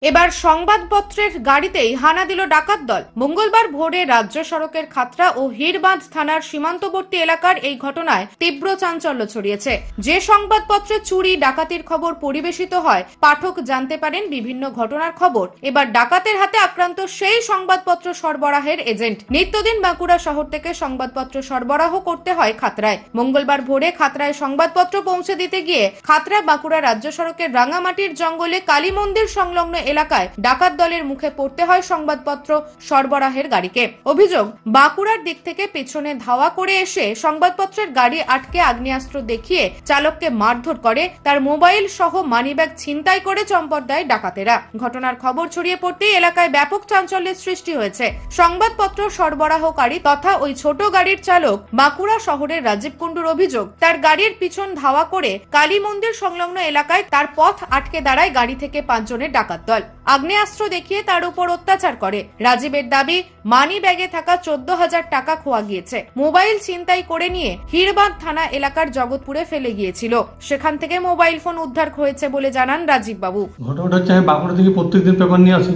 এবার সংবাদপত্রের গাড়িতেই হানা দিল ডাকাত দল। মঙ্গলবার ভোরে রাজ্য সড়কের খাতড়া ও হিড়বাঁধ থানার সীমান্তবর্তী এলাকার এই ঘটনায় তীব্র চাঞ্চল্য ছড়িয়েছে। যে সংবাদপত্রে চুরি ডাকাতির খবর পরিবেশিত হয়, পাঠক জানতে পারেন বিভিন্ন ঘটনার খবর। এবার ডাকাতের হাতে আক্রান্ত সেই সংবাদপত্র সরবরাহের এজেন্ট। নিত্যদিন বাঁকুড়া শহর থেকে সংবাদপত্র সরবরাহ করতে হয় খাতড়ায়। মঙ্গলবার ভোরে খাতড়ায় সংবাদপত্র পৌঁছে দিতে গিয়ে খাতড়া বাঁকুড়া রাজ্য সড়কের রাঙামাটির জঙ্গলে কালী মন্দির সংলগ্ন এলাকায় ডাকাত দলের মুখে পড়তে হয় সংবাদপত্র সরবরাহের গাড়িকে। অভিযোগ, বাঁকুড়ার দিক থেকে পেছনে ধাওয়া করে এসে সংবাদপত্রের গাড়ি আটকে আগ্নেয়াস্ত্র দেখিয়ে চালককে মারধর করে, তার মোবাইল সহ মানিব্যাগ ছিনতাই করে চম্পট দেয় ডাকাতেরা। ঘটনার খবর ছড়িয়ে পড়তেই এলাকায় ব্যাপক চাঞ্চল্যের সৃষ্টি হয়েছে। সংবাদপত্র সরবরাহকারী তথা ওই ছোট গাড়ির চালক বাঁকুড়া শহরের রাজীব কুণ্ডুর অভিযোগ, তার গাড়ির পিছন ধাওয়া করে কালী মন্দির সংলগ্ন এলাকায় তার পথ আটকে দাঁড়ায় গাড়ি থেকে 5 জনের ডাকাত দল। আগ্নেয়াস্ত্র দেখিয়ে তার উপর অত্যাচার করে। রাজীবের দাবি, মানি ব্যাগে থাকা 14,000 টাকা খোয়া গিয়েছে। মোবাইল ছিনতাই করে নিয়ে হিড়বাঁধ থানা এলাকার জগৎপুরে ফেলে গিয়েছিল। সেখান থেকে মোবাইল ফোন উদ্ধার হয়েছে বলে জানান রাজীব বাবু। ঘটনাটা হচ্ছে, আমি বাঁকুড়া থেকে প্রত্যেকদিন পেপার নিয়ে আসি।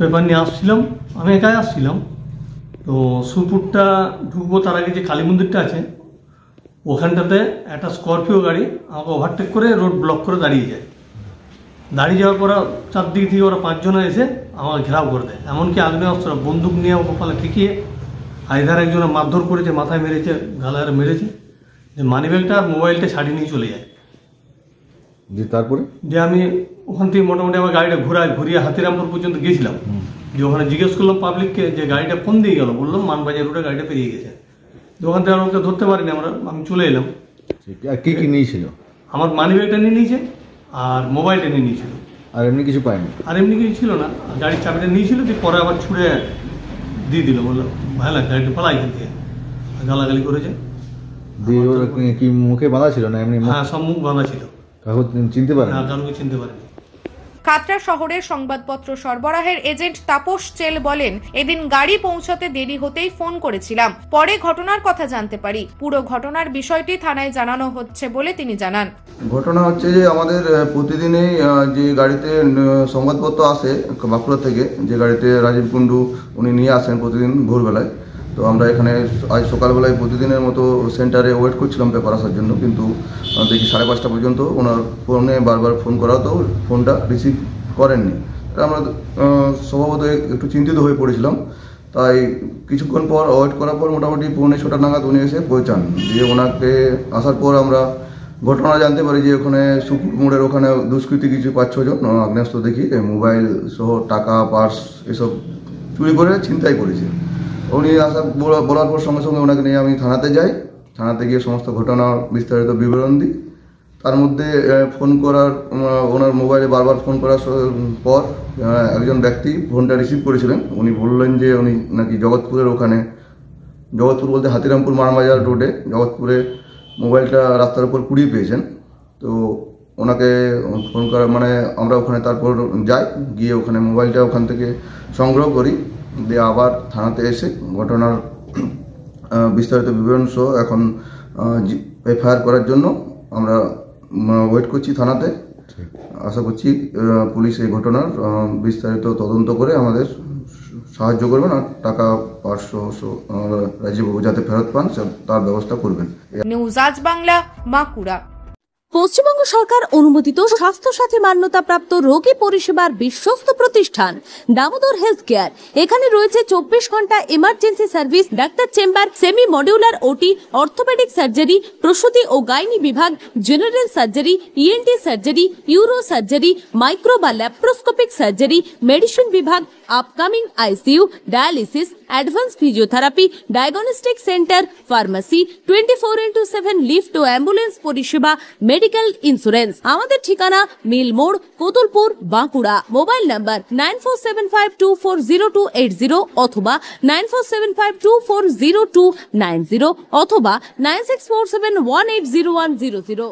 পেপার নিয়ে আসছিলাম, আমি একাই আসছিলাম। তো সুরপুরটা ঢুকবো তার আগে যে কালী মন্দিরটা আছে, ওখানটাতে একটা স্করপিও গাড়ি আমাকে ওভারটেক করে রোড ব্লক করে দাঁড়িয়ে যায়। দাঁড়িয়ে যাওয়ার পর চারদিক থেকে ওরা 5 জন এসে আমাকে ঘেরাও করে দেয়। এমনকি আগ্নেয়াস্ত্র বন্দুক নিয়ে কপালে ঠেকিয়ে আইধার একজনে মারধর করেছে, মাথায় মেরেছে, গালায় মেরেছে। যে মানিব্যাগটা আর মোবাইলটা ছাড়িয়ে নিয়ে চলে যায়। যে তারপরে যে আমি ওখান থেকে মোটামুটি আমার গাড়িটা ঘুরিয়ে হাতিরামপুর পর্যন্ত গেছিলাম। যে ওখানে জিজ্ঞেস করলাম পাবলিককে যে গাড়িটা কোন দিয়ে গেল, বললাম মানবাজার রোডে গাড়িটা পেরিয়ে গেছে। ওখান থেকে আর ওকে ধরতে পারিনি আমি চলে এলাম। আর কি নিয়েছিল? আমার মানিব্যাগটা নিয়ে নিয়েছে আর মোবাইলটা নিয়ে নিয়েছিল। আর এমনি কিছু পাইনি? আর এমনি কিছু ছিল না। গাড়ির চাবিটা নিয়েছিল, যে পরে আবার ছুঁড়ে দিয়ে দিল। বললাম ভালো লাগে, গাড়িটা পালাই কিন্তু গালাগালি করেছে। দিয়ে ওর কি মুখে বাঁধা ছিল না এমনি? হ্যাঁ, সব মুখ বাঁধা ছিল। কাউকে চিনতে পারে না? কাউকে চিনতে পারেনি। খাতড়া শহরের সংবাদপত্র সরবরাহের এজেন্ট তাপস চেল বলেন, এদিন গাড়ি পৌঁছাতে দেরি হতেই ফোন করেছিলাম, পরে ঘটনার কথা জানতে পারি। পুরো ঘটনার বিষয়টি থানায় জানানো হচ্ছে বলে তিনি জানান। ঘটনা হচ্ছে যে আমাদের প্রতিদিনই যে গাড়িতে সংবাদপত্র আসে বাঁকুড়া থেকে, যে গাড়িতে রাজীব কুণ্ডু উনি নিয়ে আসেন প্রতিদিন ভোরবেলায়। তো আমরা এখানে আজ সকালবেলায় প্রতিদিনের মতো সেন্টারে ওয়েট করছিলাম পেপার আসার জন্য, কিন্তু দেখি 5:30 পর্যন্ত ওনার ফোনে বারবার ফোন করাও তো ফোনটা রিসিভ করেননি। আমরা স্বভাবত একটু চিন্তিত হয়ে পড়েছিলাম। তাই কিছুক্ষণ পর ওয়েট করার পর মোটামুটি 6:45 নাগাদ উনি এসে পৌঁছান। দিয়ে ওনাকে আসার পর আমরা ঘটনা জানতে পারি যে ওখানে সুপুর মোড়ের ওখানে দুষ্কৃতী কিছু 5-6 জন আগ্নেয়াস্ত্র দেখি মোবাইল সহ টাকা, পার্স এসব চুরি করে ছিনতাই করেছে। উনি বলার পর সঙ্গে সঙ্গে ওনাকে নিয়ে আমি থানাতে যাই। থানাতে গিয়ে সমস্ত ঘটনার বিস্তারিত বিবরণ দিই। তার মধ্যে ফোন করার, ওনার মোবাইলে বারবার ফোন করার পর একজন ব্যক্তি ফোনটা রিসিভ করেছিলেন। উনি বললেন যে উনি নাকি জগৎপুরের ওখানে, জগৎপুর বলতে হাতিরামপুর মানবাজার রোডে, জগৎপুরে মোবাইলটা রাস্তার উপর কুড়িয়ে পেয়েছেন। তো ওনাকে ফোন করা আমরা ওখানে তারপর যাই, গিয়ে ওখানে মোবাইলটা ওখান থেকে সংগ্রহ করি। দিয়ে আবার থানাতে এসে ঘটনার বিস্তারিত বিবরণ সহ এখন এফআইআর করার জন্য আমরা ওয়েট করছি থানাতে। আশা করছি পুলিশ এই ঘটনার বিস্তারিত তদন্ত করে আমাদের সাহায্য করবেন, আর টাকা 500 রাজীববাবু যাতে ফেরত পান তার ব্যবস্থা করবেন। নিউজ আজ বাংলা, বাঁকুড়া। পশ্চিমবঙ্গ সরকার অনুমোদিত স্বাস্থ্য সাথী মান্যতাপ্রাপ্ত রোগী পরিষেবার বিশ্বস্ত প্রতিষ্ঠান দামোদর হেলথ কেয়ার। এখানে রয়েছে 24 ঘন্টা emergency service, doctor chamber, semi modular OT, orthopaedic surgery, প্রসূতি ও গাইনি বিভাগ, general surgery, ENT surgery, uro surgery, micro বা ল্যাপ্রোস্কোপিক সার্জারি, মেডিসিন বিভাগ, upcoming ICU, dialysis, advance physiotherapy, diagnostic centre, pharmacy, 24x7 lift ও ambulance পরিষেবা, medical insurance. আমাদের ঠিকানা মিল মোড়, কোতুলপুর, বাঁকুড়া। মোবাইল নাম্বার 9475240280 অথবা 9475240290 অথবা 9647180100।